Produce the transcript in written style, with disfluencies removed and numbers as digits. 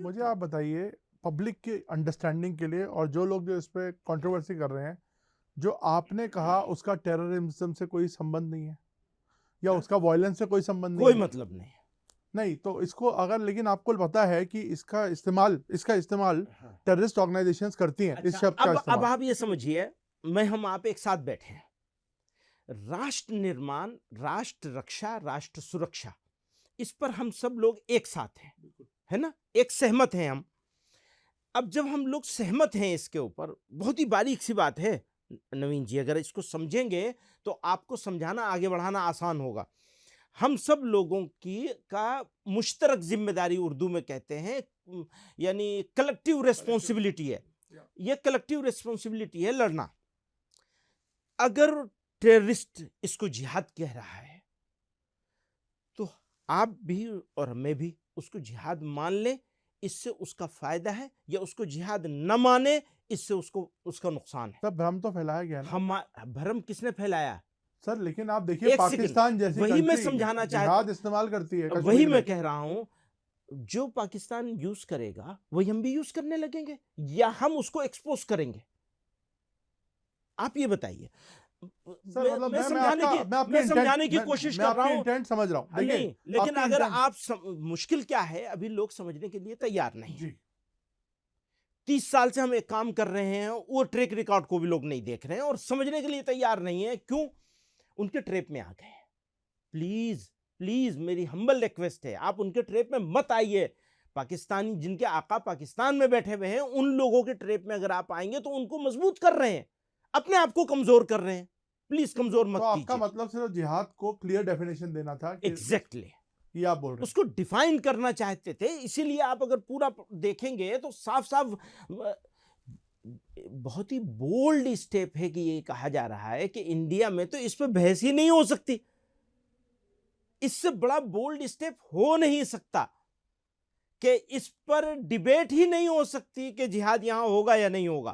मुझे आप बताइए, पब्लिक की अंडरस्टैंडिंग के लिए, और जो लोग जो इस पे कंट्रोवर्सी कर रहे हैं, जो आपने कहा उसका टेररिज्म से कोई संबंध नहीं है या उसका वायलेंस से कोई संबंध नहीं कोई है? मतलब नहीं। नहीं, तो इसको अगर, लेकिन आपको पता है कि इसका इस्तेमाल हाँ। टेररिस्ट ऑर्गेनाइजेशंस करती हैं, इस अच्छा, शब्द का अब इस्तेमाल। आप ये समझिए, मैं हम आप एक साथ बैठे हैं, राष्ट्र निर्माण, राष्ट्र रक्षा, राष्ट्र सुरक्षा, इस पर हम सब लोग एक साथ हैं, है ना, एक सहमत हैं हम। अब जब हम लोग सहमत हैं इसके ऊपर, बहुत ही बारीक सी बात है नवीन जी, अगर इसको समझेंगे तो आपको समझाना, आगे बढ़ाना आसान होगा। हम सब लोगों की का मुश्तरक जिम्मेदारी, उर्दू में कहते हैं, यानी कलेक्टिव रेस्पॉन्सिबिलिटी है। ये कलेक्टिव रिस्पॉन्सिबिलिटी है लड़ना। अगर टेररिस्ट इसको जिहाद कह रहा है, तो आप भी और मैं भी उसको जिहाद मान लें, इससे उसका फायदा है, या उसको जिहाद न माने, इससे उसको उसका नुकसान है। सब भ्रम तो फैलाया गया ना हम भ्रम किसने फैलाया? सर, लेकिन आप देखिए एक सेकंड, पाकिस्तान जैसी वही मैं कंट्री समझाना चाहता, जिहाद इस्तेमाल करती है वही कश्मीर मैं में। कह रहा हूं, जो पाकिस्तान यूज करेगा वही हम भी यूज करने लगेंगे, या हम उसको एक्सपोज करेंगे? आप ये बताइए। सर मतलब मैं समझाने की कोशिश मैं कर रहा आपके हूं। इंटेंट समझ रहा हूँ, देखिए नहीं, लेकिन आपके अगर इंटेंट। आप मुश्किल क्या है, अभी लोग समझने के लिए तैयार नहीं है। जी। 30 साल से हम एक काम कर रहे हैं, वो ट्रैक रिकॉर्ड को भी लोग नहीं देख रहे हैं और समझने के लिए तैयार नहीं है। क्यों? उनके ट्रैप में आ गए। प्लीज प्लीज, मेरी हम्बल रिक्वेस्ट है, आप उनके ट्रैप में मत आइए। पाकिस्तानी जिनके आका पाकिस्तान में बैठे हुए हैं, उन लोगों के ट्रैप में अगर आप आएंगे तो उनको मजबूत कर रहे हैं, अपने आप को कमजोर कर रहे हैं। प्लीज कमजोर तो मत आपका कीजिए। मतलब सिर्फ जिहाद को क्लियर डेफिनेशन देना था कि एग्जैक्टली, ये आप बोल रहे उसको डिफाइन करना चाहते थे। इसीलिए आप अगर पूरा देखेंगे तो साफ साफ बहुत ही बोल्ड स्टेप है कि ये कहा जा रहा है कि इंडिया में तो इस पर बहस ही नहीं हो सकती। इससे बड़ा बोल्ड स्टेप हो नहीं सकता कि इस पर डिबेट ही नहीं हो सकती कि जिहाद यहां होगा या नहीं होगा।